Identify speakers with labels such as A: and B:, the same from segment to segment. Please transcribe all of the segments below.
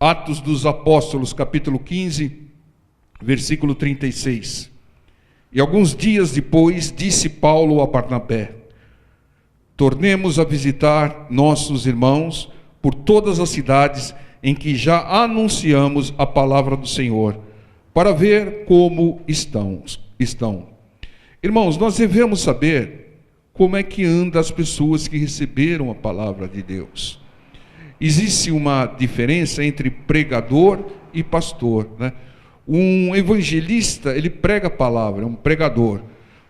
A: Atos dos Apóstolos, capítulo 15, versículo 36. E alguns dias depois, disse Paulo a Barnabé: tornemos a visitar nossos irmãos por todas as cidades em que já anunciamos a palavra do Senhor, para ver como estão. Irmãos, nós devemos saber como é que andam as pessoas que receberam a palavra de Deus. Existe uma diferença entre pregador e pastor, né? Um evangelista, ele prega a palavra, é um pregador.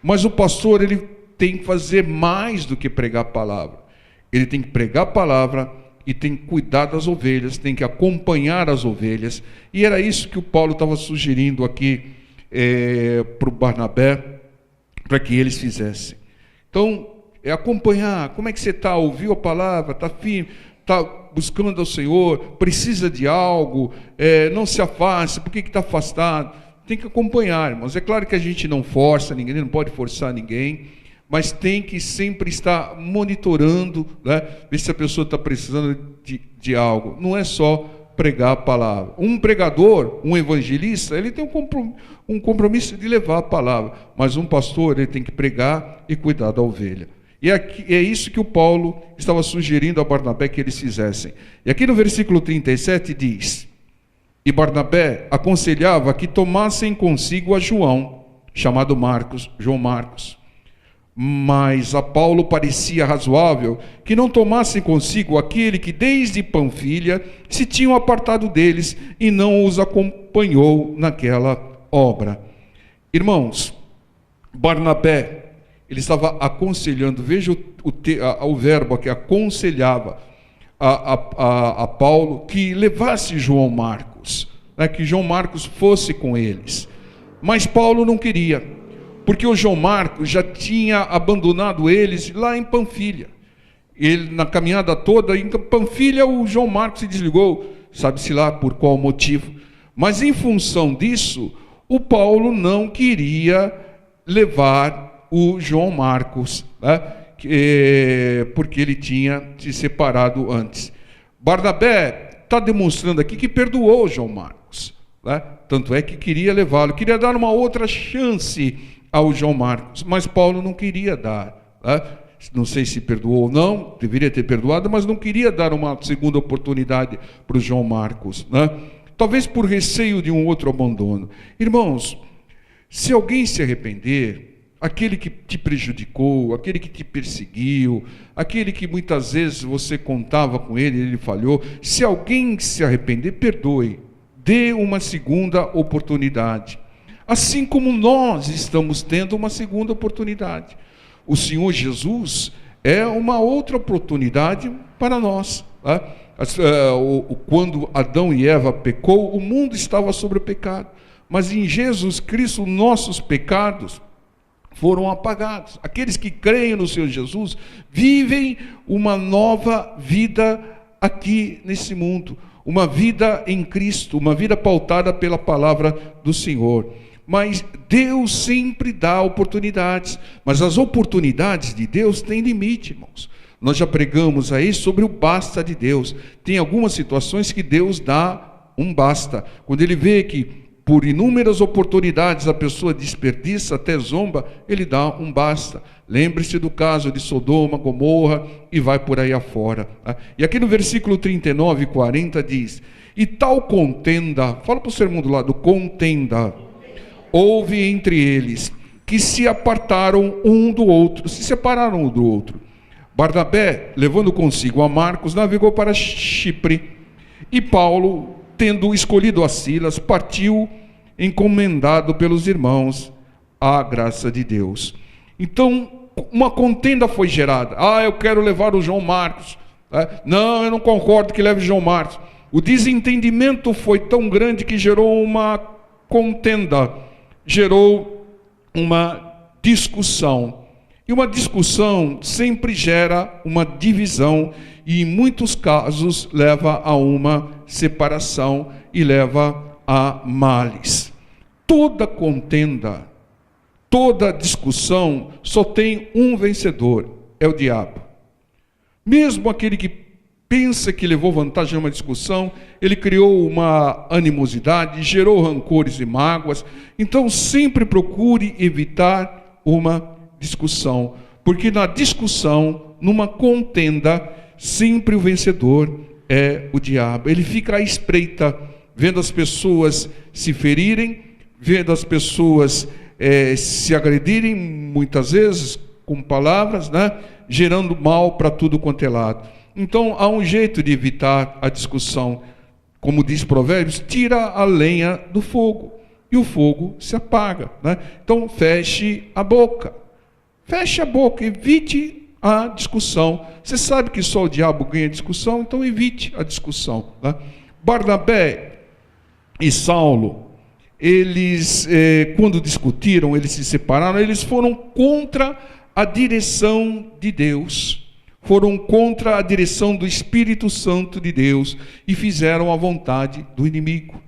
A: Mas o pastor, ele tem que fazer mais do que pregar a palavra. Ele tem que pregar a palavra e tem que cuidar das ovelhas, tem que acompanhar as ovelhas. E era isso que o Paulo estava sugerindo aqui para o Barnabé, para que eles fizessem. Então, é acompanhar. Como é que você está? Ouviu a palavra? Está firme? Está buscando ao Senhor? Precisa de algo? Não se afaste. Por que está afastado? Tem que acompanhar, irmãos. É claro que a gente não força ninguém, não pode forçar ninguém, mas tem que sempre estar monitorando, né? Ver se a pessoa está precisando de algo. Não é só pregar a palavra. Um pregador, um evangelista, ele tem um compromisso de levar a palavra, mas um pastor, ele tem que pregar e cuidar da ovelha. E aqui, é isso que o Paulo estava sugerindo a Barnabé que eles fizessem. E aqui no versículo 37 diz: e Barnabé aconselhava que tomassem consigo a João, chamado Marcos, João Marcos. Mas a Paulo parecia razoável que não tomassem consigo aquele que desde Panfilha se tinham apartado deles e não os acompanhou naquela obra. Irmãos, Barnabé, ele estava aconselhando, veja o verbo aqui, aconselhava a Paulo que levasse João Marcos, né, que João Marcos fosse com eles. Mas Paulo não queria, porque o João Marcos já tinha abandonado eles lá em Panfilha. Ele, na caminhada toda, em Panfilha, o João Marcos se desligou, sabe-se lá por qual motivo. Mas em função disso, o Paulo não queria levar o João Marcos, né? Porque ele tinha se separado antes. Barnabé está demonstrando aqui que perdoou o João Marcos, né? Tanto é que queria levá-lo, queria dar uma outra chance ao João Marcos, mas Paulo não queria dar, né? Não sei se perdoou ou não, deveria ter perdoado, mas não queria dar uma segunda oportunidade para o João Marcos, né? Talvez por receio de um outro abandono. Irmãos, se alguém se arrepender, aquele que te prejudicou, aquele que te perseguiu, aquele que muitas vezes você contava com ele, ele falhou, se alguém se arrepender, perdoe, dê uma segunda oportunidade. Assim como nós estamos tendo uma segunda oportunidade. O Senhor Jesus é uma outra oportunidade para nós, né? Quando Adão e Eva pecou, o mundo estava sobre o pecado. Mas em Jesus Cristo, nossos pecados foram apagados. Aqueles que creem no Senhor Jesus vivem uma nova vida aqui nesse mundo. Uma vida em Cristo, uma vida pautada pela palavra do Senhor. Mas Deus sempre dá oportunidades, mas as oportunidades de Deus têm limite, irmãos. Nós já pregamos aí sobre o basta de Deus. Tem algumas situações que Deus dá um basta. Quando Ele vê que por inúmeras oportunidades a pessoa desperdiça, até zomba, Ele dá um basta. Lembre-se do caso de Sodoma, Gomorra e vai por aí afora. E aqui no versículo 39 e 40 diz: e tal contenda, fala para o sermão do lado, contenda, houve entre eles, que se apartaram um do outro, se separaram um do outro. Barnabé, levando consigo a Marcos, navegou para Chipre, e Paulo, tendo escolhido a Silas, partiu encomendado pelos irmãos à graça de Deus. Então, uma contenda foi gerada. Eu quero levar o João Marcos. Não, eu não concordo que leve o João Marcos. O desentendimento foi tão grande que gerou uma contenda, gerou uma discussão. E uma discussão sempre gera uma divisão e, em muitos casos, leva a uma separação e leva a males. Toda contenda, toda discussão só tem um vencedor, é o diabo. Mesmo aquele que pensa que levou vantagem numa discussão, ele criou uma animosidade, gerou rancores e mágoas. Então sempre procure evitar uma discussão, porque na discussão, numa contenda, sempre o vencedor é o diabo. Ele fica à espreita, vendo as pessoas se ferirem, vendo as pessoas se agredirem, muitas vezes com palavras, né? Gerando mal para tudo quanto é lado. Então há um jeito de evitar a discussão. Como diz Provérbios, tira a lenha do fogo e o fogo se apaga, né? Então feche a boca, evite a discussão. Você sabe que só o diabo ganha discussão, então evite a discussão, né? Barnabé e Saulo, eles, quando discutiram, eles se separaram, eles foram contra a direção de Deus, foram contra a direção do Espírito Santo de Deus e fizeram a vontade do inimigo.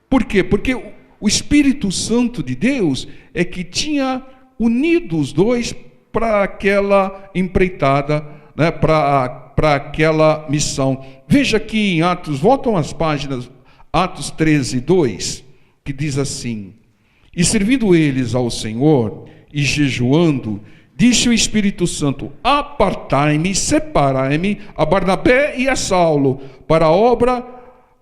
A: Por quê? Porque o Espírito Santo de Deus é que tinha unido os dois para aquela empreitada, né, para aquela missão. Veja aqui em Atos, voltam as páginas, Atos 13, 2, que diz assim: e servindo eles ao Senhor e jejuando, disse o Espírito Santo: apartai-me, separai-me a Barnabé e a Saulo para a obra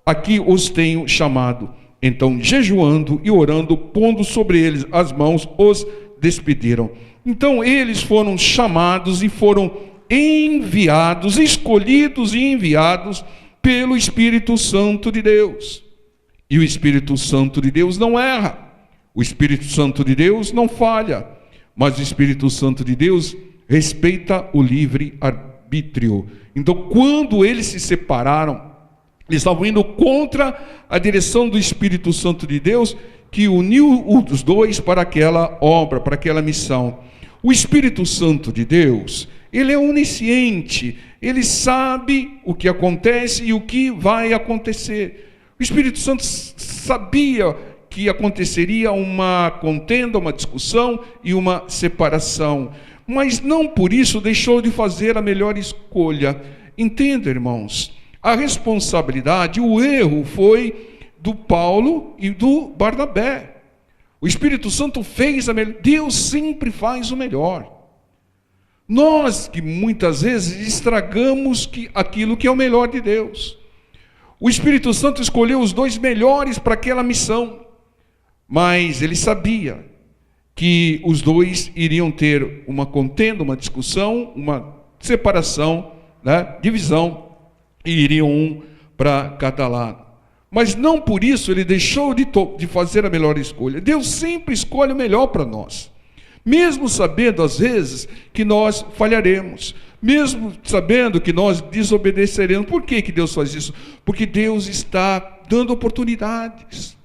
A: a que os tenho chamado. Então, jejuando e orando, pondo sobre eles as mãos, os despediram. Então eles foram chamados e foram enviados, escolhidos e enviados pelo Espírito Santo de Deus. E o Espírito Santo de Deus não erra, o Espírito Santo de Deus não falha, mas o Espírito Santo de Deus respeita o livre-arbítrio. Então, quando eles se separaram, eles estavam indo contra a direção do Espírito Santo de Deus, que uniu os dois para aquela obra, para aquela missão. O Espírito Santo de Deus, ele é onisciente, ele sabe o que acontece e o que vai acontecer. O Espírito Santo sabia que aconteceria uma contenda, uma discussão e uma separação, mas não por isso deixou de fazer a melhor escolha. Entenda, irmãos, a responsabilidade, o erro foi do Paulo e do Barnabé. O Espírito Santo fez a melhor. Deus sempre faz o melhor. Nós que muitas vezes estragamos aquilo que é o melhor de Deus. O Espírito Santo escolheu os dois melhores para aquela missão, mas ele sabia que os dois iriam ter uma contenda, uma discussão, uma separação, né, divisão, e iriam um para cada lado. Mas não por isso ele deixou de fazer a melhor escolha. Deus sempre escolhe o melhor para nós, mesmo sabendo às vezes que nós falharemos, mesmo sabendo que nós desobedeceremos. Por que Deus faz isso? Porque Deus está dando oportunidades.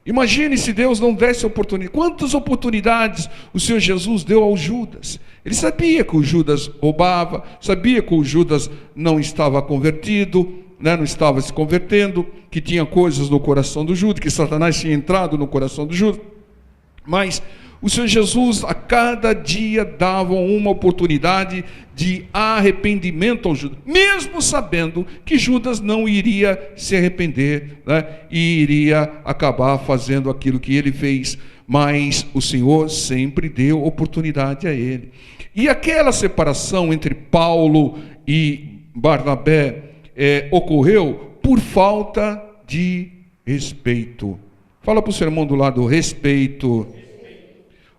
A: Imagine se Deus não desse oportunidade. Quantas oportunidades o Senhor Jesus deu ao Judas? Ele sabia que o Judas roubava, sabia que o Judas não estava convertido, né, não estava se convertendo, que tinha coisas no coração do Judas, que Satanás tinha entrado no coração do Judas. Mas o Senhor Jesus a cada dia dava uma oportunidade de arrependimento ao Judas, mesmo sabendo que Judas não iria se arrepender, né, e iria acabar fazendo aquilo que ele fez. Mas o Senhor sempre deu oportunidade a ele. E aquela separação entre Paulo e Barnabé ocorreu por falta de respeito. Fala para o seu irmão do lado: respeito.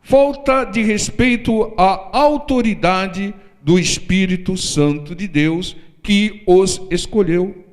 A: Falta de respeito à autoridade do Espírito Santo de Deus que os escolheu.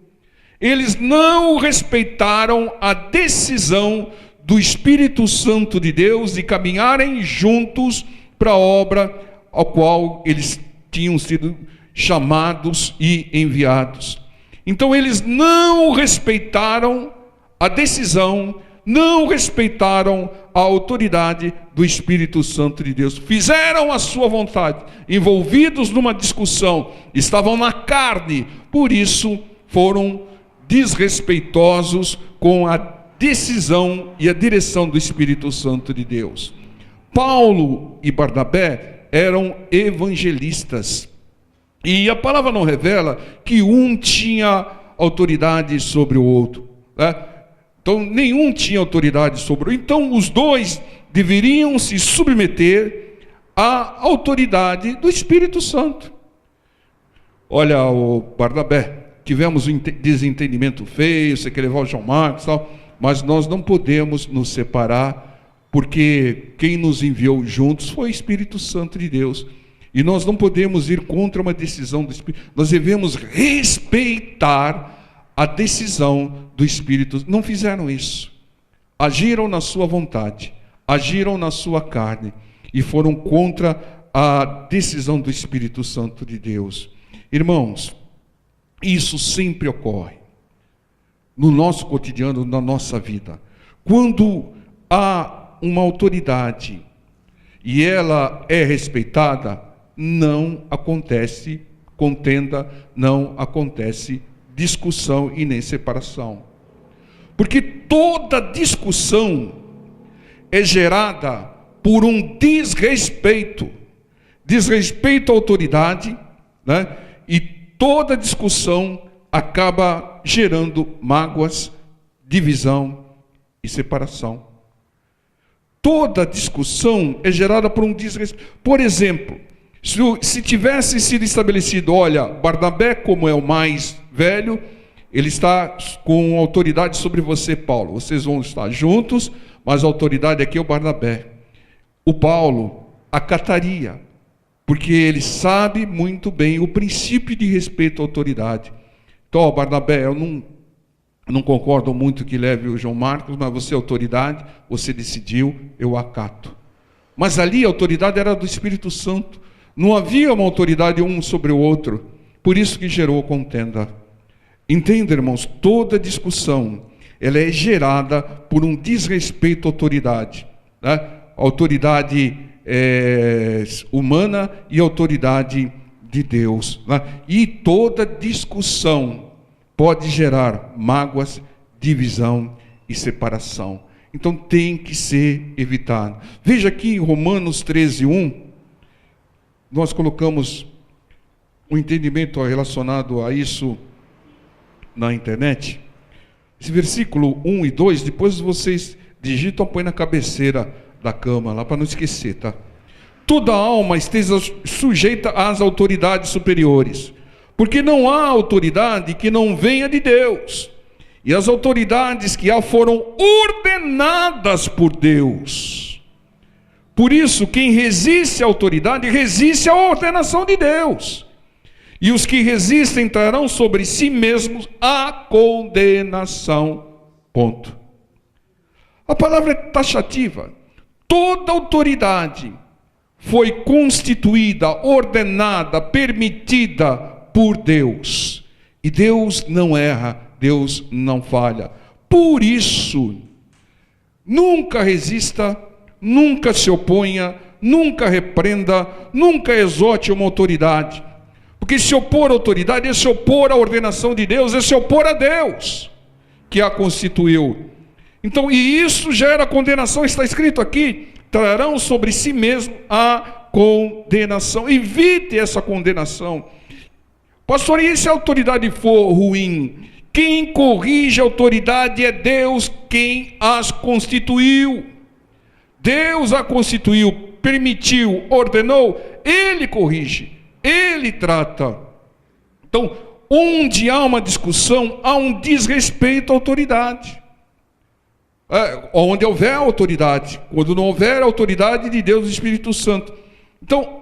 A: Eles não respeitaram a decisão do Espírito Santo de Deus de caminharem juntos para a obra ao qual eles tinham sido chamados e enviados. Então eles não respeitaram a decisão, não respeitaram a autoridade do Espírito Santo de Deus. Fizeram a sua vontade, envolvidos numa discussão, estavam na carne, por isso foram desrespeitosos com a decisão e a direção do Espírito Santo de Deus. Paulo e Barnabé eram evangelistas. E a palavra não revela que um tinha autoridade sobre o outro, né? Então, nenhum tinha autoridade sobre o outro. Então, os dois deveriam se submeter à autoridade do Espírito Santo. Olha, o Barnabé, tivemos um desentendimento feio, você quer levar o João Marcos e tal, mas nós não podemos nos separar, porque quem nos enviou juntos foi o Espírito Santo de Deus. E nós não podemos ir contra uma decisão do Espírito. Nós devemos respeitar a decisão do Espírito. Não fizeram isso. Agiram na sua vontade, agiram na sua carne e foram contra a decisão do Espírito Santo de Deus. Irmãos, isso sempre ocorre no nosso cotidiano, na nossa vida. Quando há uma autoridade e ela é respeitada, não acontece contenda, não acontece discussão e nem separação. Porque toda discussão é gerada por um desrespeito à autoridade, né? E toda discussão acaba gerando mágoas, divisão e separação. Toda discussão é gerada por um desrespeito. Por exemplo, se tivesse sido estabelecido, olha, Barnabé, como é o mais velho, ele está com autoridade sobre você, Paulo. Vocês vão estar juntos, mas a autoridade aqui é o Barnabé. O Paulo acataria, porque ele sabe muito bem o princípio de respeito à autoridade. Então, Barnabé, eu não concordo muito que leve o João Marcos, mas você é autoridade, você decidiu, eu acato. Mas ali a autoridade era do Espírito Santo. Não havia uma autoridade um sobre o outro. Por isso que gerou contenda. Entenda, irmãos, toda discussão, ela é gerada por um desrespeito à autoridade, né? Autoridade humana e autoridade de Deus, né? E toda discussão pode gerar mágoas, divisão e separação. Então tem que ser evitado. Veja aqui em Romanos 13:1, nós colocamos um entendimento relacionado a isso na internet. Esse versículo 1 e 2, depois vocês digitam, põe na cabeceira da cama, lá para não esquecer, tá? Toda alma esteja sujeita às autoridades superiores, porque não há autoridade que não venha de Deus, e as autoridades que há foram ordenadas por Deus. Por isso, quem resiste à autoridade, resiste à ordenação de Deus. E os que resistem trarão sobre si mesmos a condenação. Ponto. A palavra é taxativa. Toda autoridade foi constituída, ordenada, permitida por Deus. E Deus não erra, Deus não falha. Por isso, nunca resista, nunca se oponha, nunca repreenda, nunca exorte uma autoridade. Porque se opor à autoridade é se opor à ordenação de Deus, é se opor a Deus, que a constituiu. Então, e isso gera condenação, está escrito aqui, trarão sobre si mesmo a condenação. Evite essa condenação. Pastor, e se a autoridade for ruim? Quem corrige a autoridade é Deus, quem as constituiu. Deus a constituiu, permitiu, ordenou, Ele corrige, Ele trata. Então, onde há uma discussão, há um desrespeito à autoridade. Onde houver autoridade, quando não houver autoridade de Deus, do Espírito Santo. Então,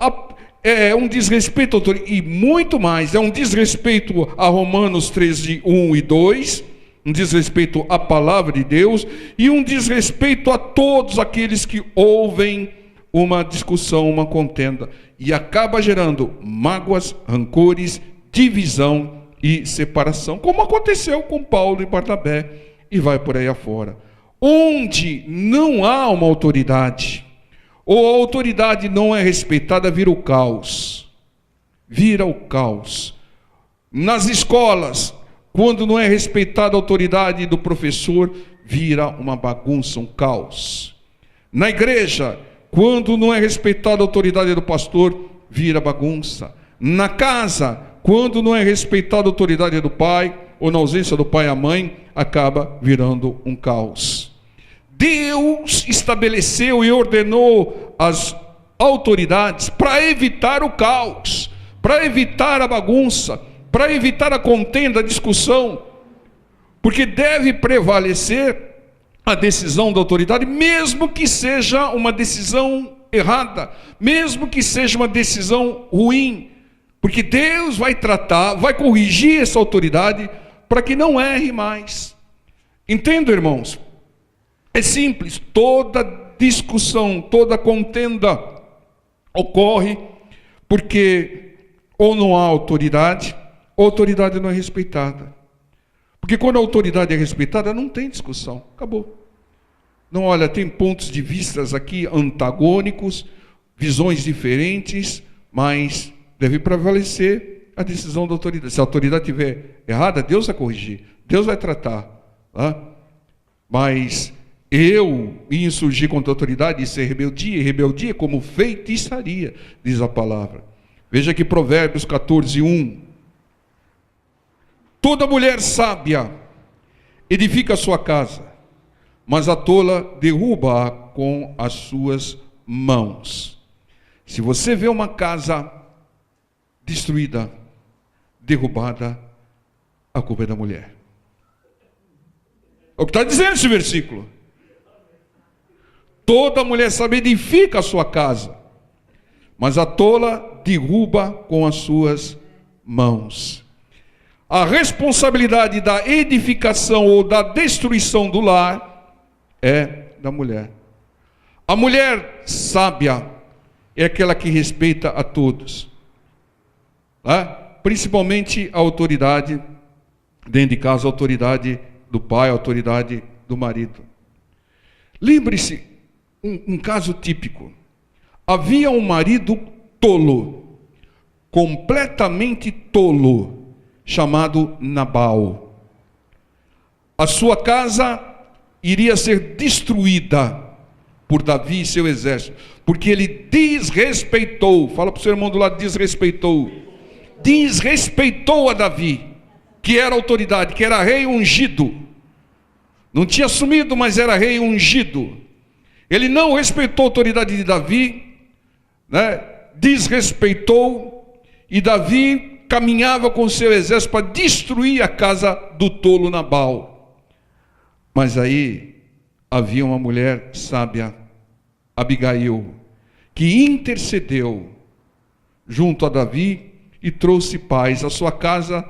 A: é um desrespeito à autoridade, e muito mais, é um desrespeito a Romanos 13, 1 e 2, um desrespeito à palavra de Deus, e um desrespeito a todos aqueles que ouvem uma discussão, uma contenda, e acaba gerando mágoas, rancores, divisão e separação, como aconteceu com Paulo e Barnabé, e vai por aí afora. Onde não há uma autoridade, ou a autoridade não é respeitada, vira o caos. Vira o caos. Nas escolas, quando não é respeitada a autoridade do professor, vira uma bagunça, um caos. Na igreja, quando não é respeitada a autoridade do pastor, vira bagunça. Na casa, quando não é respeitada a autoridade do pai, ou na ausência do pai e a mãe, acaba virando um caos. Deus estabeleceu e ordenou as autoridades para evitar o caos, para evitar a bagunça, para evitar a contenda, a discussão, porque deve prevalecer a decisão da autoridade, mesmo que seja uma decisão errada, mesmo que seja uma decisão ruim, porque Deus vai tratar, vai corrigir essa autoridade para que não erre mais. Entendo, irmãos? É simples, toda discussão, toda contenda ocorre porque ou não há autoridade, ou a autoridade não é respeitada. Porque quando a autoridade é respeitada, não tem discussão, acabou. Não, olha, tem pontos de vistas aqui antagônicos, visões diferentes, mas deve prevalecer a decisão da autoridade. Se a autoridade estiver errada, Deus vai corrigir, Deus vai tratar. Tá? Mas eu me insurgir contra a autoridade, isso é rebeldia, e rebeldia como feitiçaria, diz a palavra. Veja aqui Provérbios 14:1. Toda mulher sábia edifica a sua casa, mas a tola derruba-a com as suas mãos. Se você vê uma casa destruída, derrubada, a culpa é da mulher. É o que está dizendo esse versículo. Toda mulher sábia edifica a sua casa, mas a tola derruba com as suas mãos. A responsabilidade da edificação ou da destruição do lar é da mulher. A mulher sábia é aquela que respeita a todos, tá? Principalmente a autoridade, dentro de casa, a autoridade do pai, a autoridade do marido. Lembre-se, um caso típico. Havia um marido tolo, completamente tolo, chamado Nabal. A sua casa iria ser destruída por Davi e seu exército, porque ele desrespeitou, fala para o seu irmão do lado, desrespeitou a Davi, que era autoridade, que era rei ungido, não tinha assumido, mas era rei ungido. Ele não respeitou a autoridade de Davi, né? Desrespeitou, e Davi caminhava com seu exército para destruir a casa do tolo Nabal. Mas aí havia uma mulher sábia, Abigail, que intercedeu junto a Davi e trouxe paz. A sua casa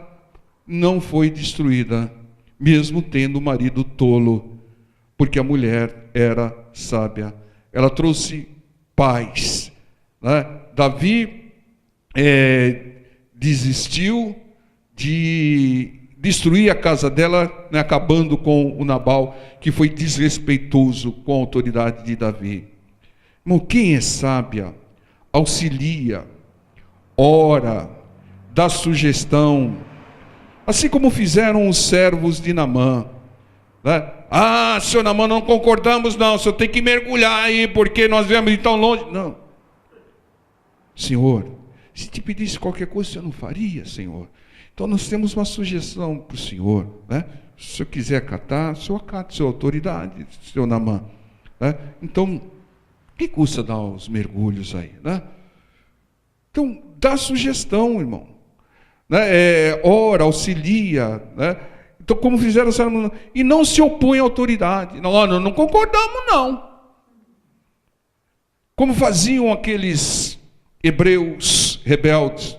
A: não foi destruída, mesmo tendo um marido tolo, porque a mulher era sábia. Ela trouxe paz, né? Davi desistiu de destruir a casa dela, né, acabando com o Nabal, que foi desrespeitoso com a autoridade de Davi. Irmão, quem é sábia, auxilia, ora, dá sugestão, assim como fizeram os servos de Naamã, né? Ah, senhor Naamã, não concordamos não, o senhor tem que mergulhar aí, porque nós viemos de tão longe. Não. Senhor, se te pedisse qualquer coisa, o senhor não faria, Senhor. Então nós temos uma sugestão para o senhor, né? Se o senhor quiser acatar, o senhor acata, sua autoridade, senhor Naamã, né? Então, que custa dar os mergulhos aí, né? Então, dá sugestão, irmão, né? Ora, auxilia, né? Então, como fizeram, e não se opõe à autoridade. Não concordamos, não. Como faziam aqueles hebreus rebeldes.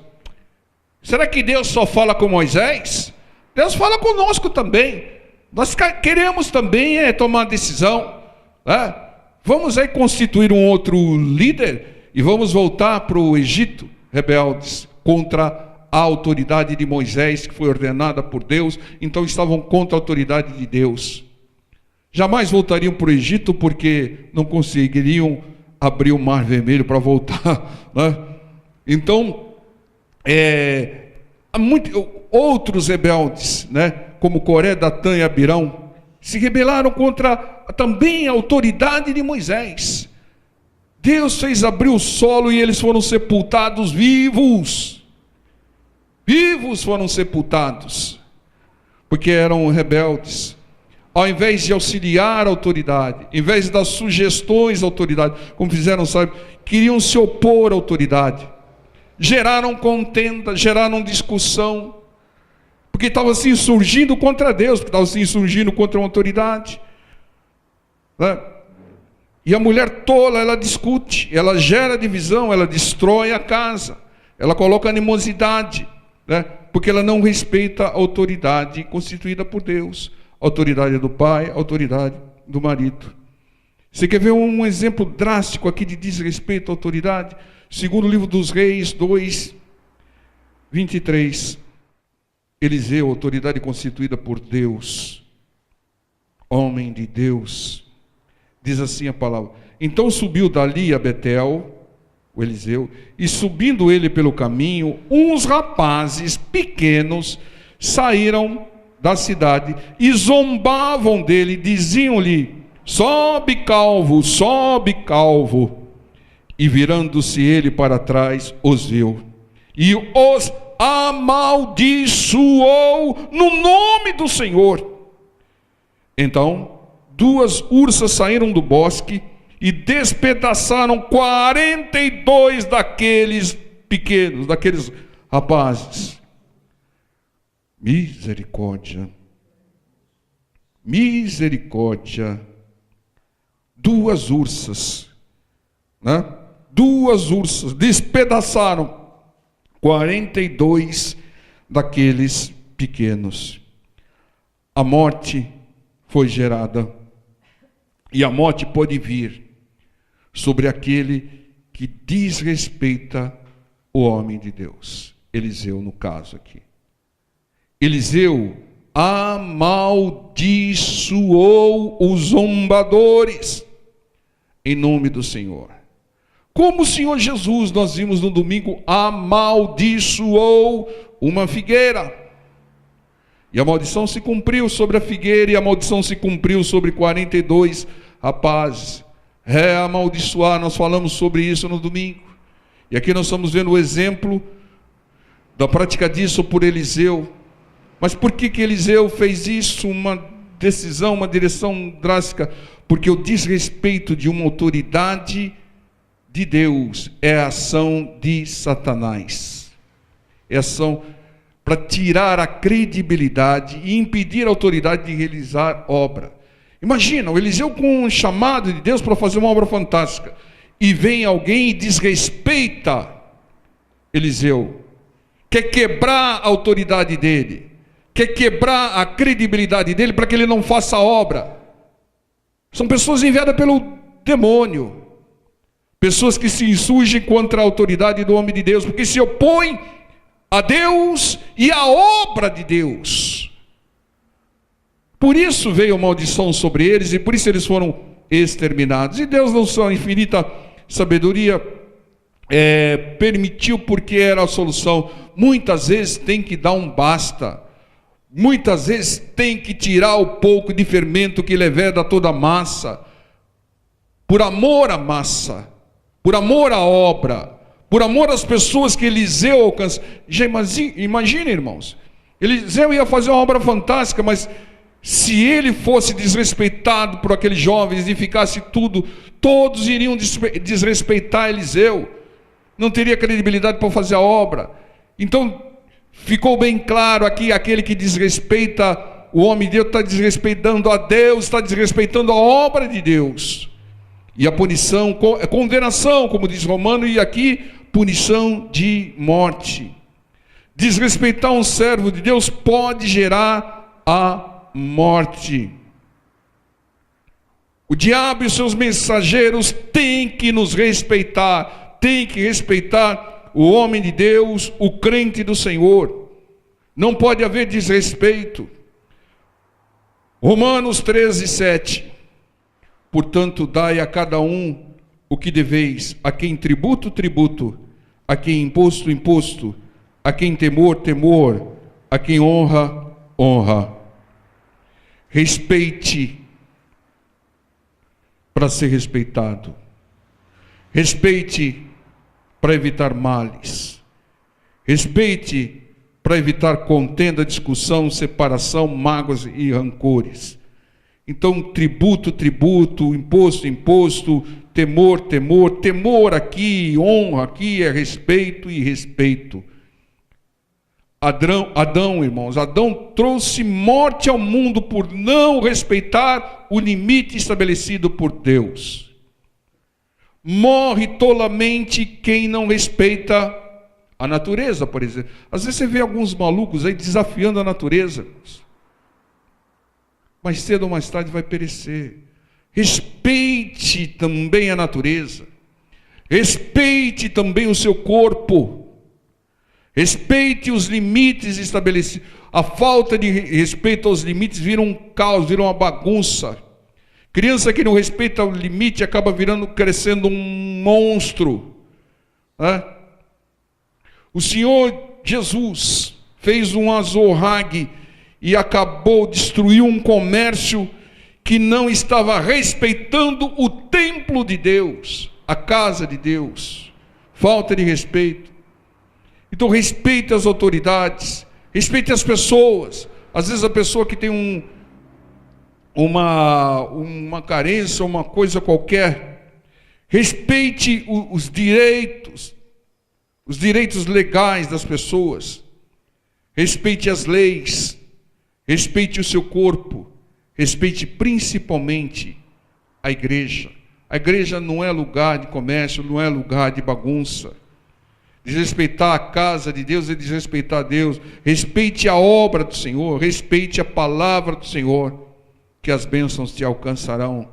A: Será que Deus só fala com Moisés? Deus fala conosco também. Nós queremos também tomar decisão, né? Vamos aí constituir um outro líder e vamos voltar para o Egito, rebeldes, contra a autoridade de Moisés, que foi ordenada por Deus. Então estavam contra a autoridade de Deus. Jamais voltariam para o Egito, porque não conseguiriam abrir o Mar Vermelho para voltar, né? Então, outros rebeldes, né, como Coré, Datã e Abirão, se rebelaram contra também a autoridade de Moisés. Deus fez abrir o solo e eles foram sepultados vivos. vivos foram sepultados, porque eram rebeldes. Ao invés de auxiliar a autoridade, ao invés de dar sugestões à autoridade, como fizeram, sabe, queriam se opor à autoridade. Geraram contenda, geraram discussão, porque estavam se insurgindo contra Deus, porque estavam se insurgindo contra uma autoridade, né? E a mulher tola, ela discute, ela gera divisão, ela destrói a casa, ela coloca animosidade, né? Porque ela não respeita a autoridade constituída por Deus, a autoridade do pai, a autoridade do marido. Você quer ver um exemplo drástico aqui de desrespeito à autoridade? Segundo o livro dos Reis 2, 23. Eliseu, autoridade constituída por Deus, homem de Deus, diz assim a palavra: então subiu dali a Betel, o Eliseu, e subindo ele pelo caminho, uns rapazes pequenos saíram da cidade e zombavam dele, diziam-lhe: sobe calvo, sobe calvo. E virando-se ele para trás, os viu e os amaldiçoou no nome do Senhor. Então 2 ursas saíram do bosque e despedaçaram 42 daqueles pequenos, daqueles rapazes. Misericórdia, misericórdia. 2 ursas, né? 2 ursas despedaçaram 42 daqueles pequenos. A morte foi gerada, e a morte pode vir sobre aquele que desrespeita o homem de Deus. Eliseu, no caso aqui. Eliseu amaldiçoou os zombadores em nome do Senhor. Como o Senhor Jesus, nós vimos no domingo, amaldiçoou uma figueira. E a maldição se cumpriu sobre a figueira, e a maldição se cumpriu sobre 42 rapazes. Reamaldiçoar, nós falamos sobre isso no domingo. E aqui nós estamos vendo o exemplo da prática disso por Eliseu. Mas por que Eliseu fez isso? Uma decisão, uma direção drástica. Porque o desrespeito de uma autoridade de Deus é a ação de Satanás. É a ação para tirar a credibilidade e impedir a autoridade de realizar obra. Imagina, o Eliseu com um chamado de Deus para fazer uma obra fantástica, e vem alguém e desrespeita Eliseu, quer quebrar a autoridade dele, quer quebrar a credibilidade dele para que ele não faça a obra. São pessoas enviadas pelo demônio, pessoas que se insurgem contra a autoridade do homem de Deus, porque se opõem a Deus e à obra de Deus. Por isso veio a maldição sobre eles, e por isso eles foram exterminados. E Deus, na sua infinita sabedoria, permitiu, porque era a solução. Muitas vezes tem que dar um basta, muitas vezes tem que tirar o pouco de fermento que leveda toda a massa, por amor à massa, por amor à obra, por amor às pessoas que Eliseu alcança. Imagina, irmãos, Eliseu ia fazer uma obra fantástica, mas se ele fosse desrespeitado por aqueles jovens e ficasse tudo, todos iriam desrespeitar Eliseu, não teria credibilidade para fazer a obra. Então ficou bem claro aqui: aquele que desrespeita o homem de Deus está desrespeitando a Deus, está desrespeitando a obra de Deus. E a punição é condenação, como diz Romano, e aqui punição de morte. Desrespeitar um servo de Deus pode gerar a morte. O diabo e os seus mensageiros têm que nos respeitar, têm que respeitar o homem de Deus, o crente do Senhor. Não pode haver desrespeito. Romanos 13, 7. Portanto, dai a cada um o que deveis: a quem tributo, tributo; a quem imposto, imposto; a quem temor, temor; a quem honra, honra. Respeite para ser respeitado. Respeite para evitar males. Respeite para evitar contenda, discussão, separação, mágoas e rancores. Então, tributo, tributo, imposto, imposto, temor, temor, temor aqui, honra aqui, é respeito e respeito. Adão, irmãos, Adão trouxe morte ao mundo por não respeitar o limite estabelecido por Deus. Morre tolamente quem não respeita a natureza, por exemplo. Às vezes você vê alguns malucos aí desafiando a natureza. Mais cedo ou mais tarde vai perecer. Respeite também a natureza. Respeite também o seu corpo. Respeite os limites estabelecidos. A falta de respeito aos limites vira um caos, vira uma bagunça. Criança que não respeita o limite acaba crescendo um monstro. Né? O Senhor Jesus fez um azorrague e destruiu um comércio que não estava respeitando o templo de Deus, a casa de Deus. Falta de respeito. Então respeite as autoridades, respeite as pessoas. Às vezes a pessoa que tem uma carência, uma coisa qualquer, respeite os direitos legais das pessoas, respeite as leis, respeite o seu corpo, respeite principalmente a igreja. A igreja não é lugar de comércio, não é lugar de bagunça. Desrespeitar a casa de Deus é desrespeitar a Deus. Respeite a obra do Senhor, respeite a palavra do Senhor, que as bênçãos te alcançarão.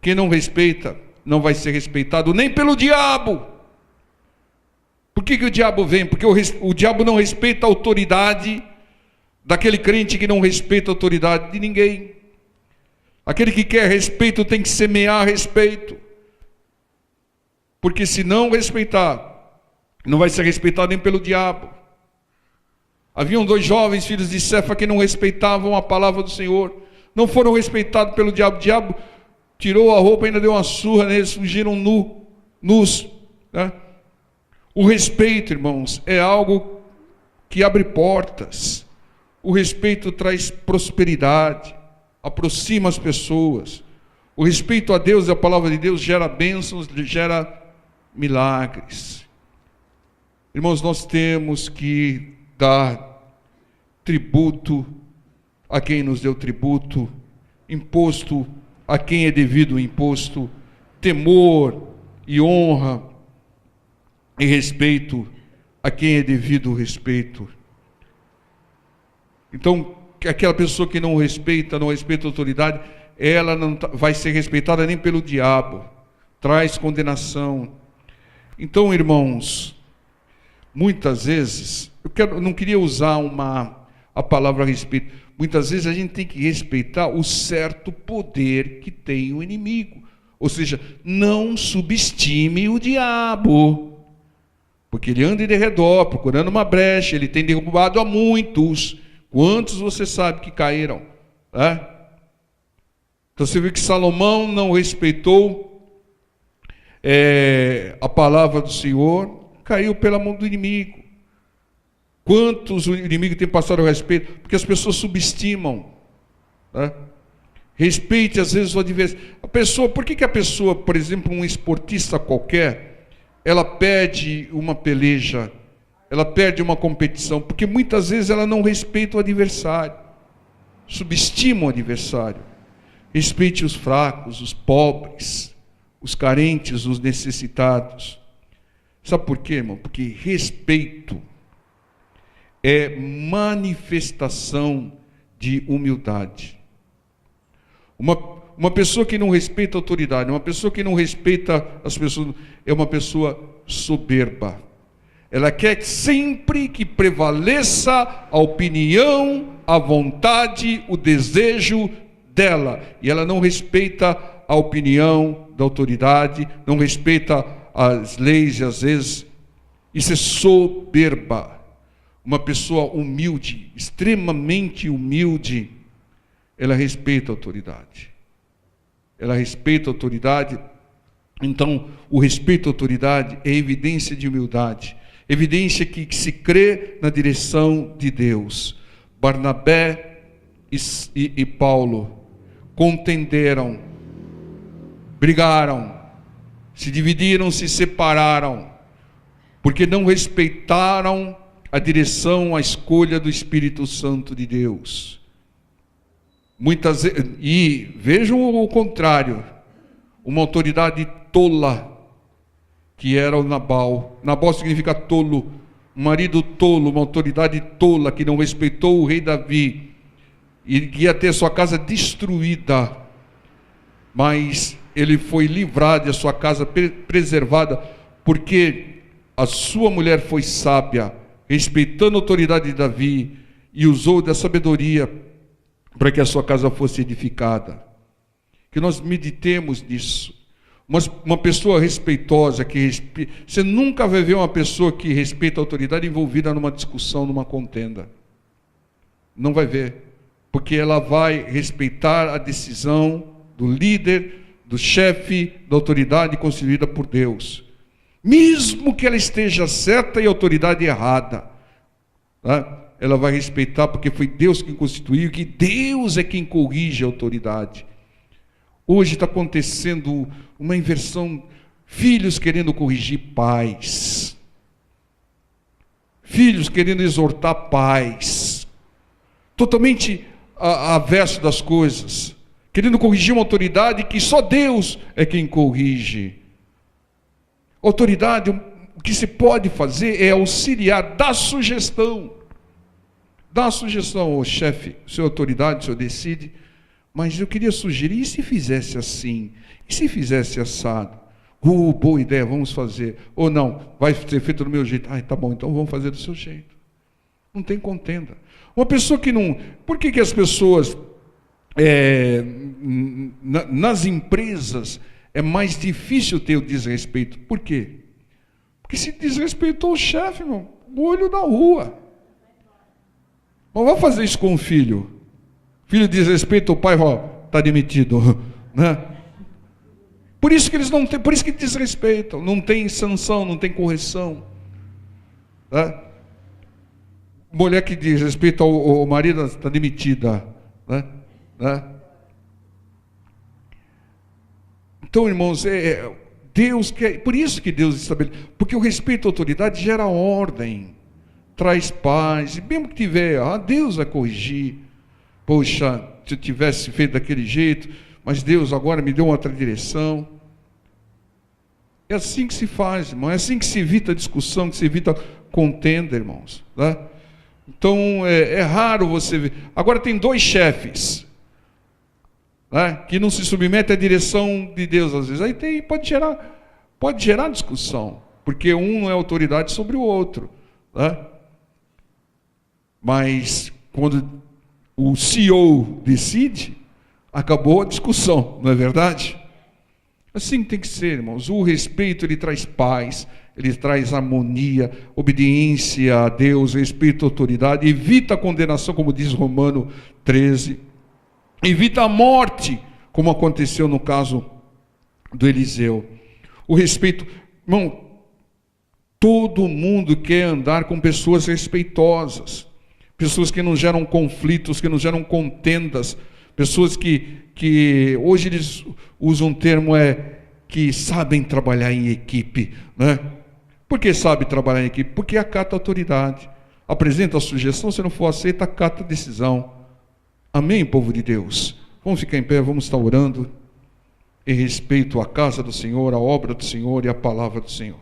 A: Quem não respeita, não vai ser respeitado nem pelo diabo. Por que o diabo vem? Porque o diabo não respeita a autoridade daquele crente que não respeita a autoridade de ninguém. Aquele que quer respeito tem que semear respeito. Porque se não respeitar, não vai ser respeitado nem pelo diabo. Haviam 2 jovens filhos de Cefa que não respeitavam a palavra do Senhor. Não foram respeitados pelo diabo. O diabo tirou a roupa e ainda deu uma surra neles, fugiram nus. Né? O respeito, irmãos, é algo que abre portas. O respeito traz prosperidade, aproxima as pessoas. O respeito a Deus e a palavra de Deus gera bênçãos, gera milagres. Irmãos, nós temos que dar tributo a quem nos deu tributo, imposto a quem é devido o imposto, temor e honra e respeito a quem é devido o respeito. Então, aquela pessoa que não respeita a autoridade, ela não vai ser respeitada nem pelo diabo, traz condenação. Então, irmãos, muitas vezes, eu não queria usar a palavra respeito, muitas vezes a gente tem que respeitar o certo poder que tem o inimigo, ou seja, não subestime o diabo, porque ele anda de redor, procurando uma brecha, ele tem derrubado a muitos. Quantos você sabe que caíram? Né? Então você vê que Salomão não respeitou a palavra do Senhor, caiu pela mão do inimigo. Quantos o inimigo tem passado a respeito? Porque as pessoas subestimam. Né? Respeite às vezes o adversário. Por que a pessoa, por exemplo, um esportista qualquer, ela perde uma peleja, ela perde uma competição? Porque muitas vezes ela não respeita o adversário, subestima o adversário. Respeite os fracos, os pobres, os carentes, os necessitados. Sabe por quê, irmão? Porque respeito é manifestação de humildade. Uma pessoa que não respeita a autoridade, uma pessoa que não respeita as pessoas, é uma pessoa soberba. Ela quer sempre que prevaleça a opinião, a vontade, o desejo dela. E ela não respeita a opinião da autoridade, não respeita as leis, e às vezes isso é soberba. Uma pessoa humilde, extremamente humilde, ela respeita a autoridade. Ela respeita a autoridade. Então, o respeito à autoridade é evidência de humildade, evidência que se crê na direção de Deus. Barnabé e Paulo contenderam, brigaram, se dividiram, se separaram, porque não respeitaram a direção, a escolha do Espírito Santo de Deus. E vejam o contrário, uma autoridade tola, que era o Nabal. Nabal significa tolo, um marido tolo, uma autoridade tola, que não respeitou o rei Davi, e ia ter sua casa destruída, mas ele foi livrado e a sua casa preservada, porque a sua mulher foi sábia, respeitando a autoridade de Davi, e usou da sabedoria para que a sua casa fosse edificada. Que nós meditemos nisso. Uma pessoa respeitosa, você nunca vai ver uma pessoa que respeita a autoridade envolvida numa discussão, numa contenda. Não vai ver, porque ela vai respeitar a decisão do líder, do chefe, da autoridade constituída por Deus. Mesmo que ela esteja certa e a autoridade errada, tá? Ela vai respeitar, porque foi Deus quem constituiu, que Deus é quem corrige a autoridade. Hoje está acontecendo uma inversão, filhos querendo corrigir pais, filhos querendo exortar pais, totalmente avesso das coisas, querendo corrigir uma autoridade que só Deus é quem corrige. Autoridade, o que se pode fazer é auxiliar, dar sugestão. Dá a sugestão ao chefe, sua autoridade, o senhor decide, mas eu queria sugerir, e se fizesse assim? E se fizesse assado? Boa ideia, vamos fazer. Ou não, vai ser feito do meu jeito. Tá bom, então vamos fazer do seu jeito. Não tem contenda. Uma pessoa que não... Por que as pessoas, nas empresas, é mais difícil ter o desrespeito? Por quê? Porque se desrespeitou o chefe, o olho da rua. Mas vamos fazer isso com o filho. Filho desrespeita o pai, está demitido, né? Por isso que eles não têm, por isso que desrespeitam, não tem sanção, não tem correção, né? Mulher que desrespeita o marido está demitida, né? Então, irmãos, Deus quer, por isso que Deus estabelece, porque o respeito à autoridade gera ordem, traz paz, e mesmo que tiver, Deus vai corrigir. Poxa, se eu tivesse feito daquele jeito, mas Deus agora me deu uma outra direção. É assim que se faz, irmão, é assim que se evita discussão, que se evita contenda, irmãos, né? Então, é raro você ver. Agora tem dois chefes, né, que não se submetem à direção de Deus, às vezes. Aí pode gerar discussão, porque um não é autoridade sobre o outro, né? Mas quando o CEO decide, acabou a discussão, não é verdade? Assim tem que ser, irmãos. O respeito, ele traz paz, ele traz harmonia, obediência a Deus, respeito à autoridade, evita a condenação, como diz Romano 13, evita a morte, como aconteceu no caso do Eliseu. O respeito, irmão, todo mundo quer andar com pessoas respeitosas, pessoas que não geram conflitos, que não geram contendas, pessoas que hoje eles usam um termo que sabem trabalhar em equipe, né? Por que sabe trabalhar em equipe? Porque acata a autoridade, apresenta a sugestão, se não for aceita, acata a decisão. Amém, povo de Deus? Vamos ficar em pé, vamos estar orando em respeito à casa do Senhor, à obra do Senhor e à palavra do Senhor.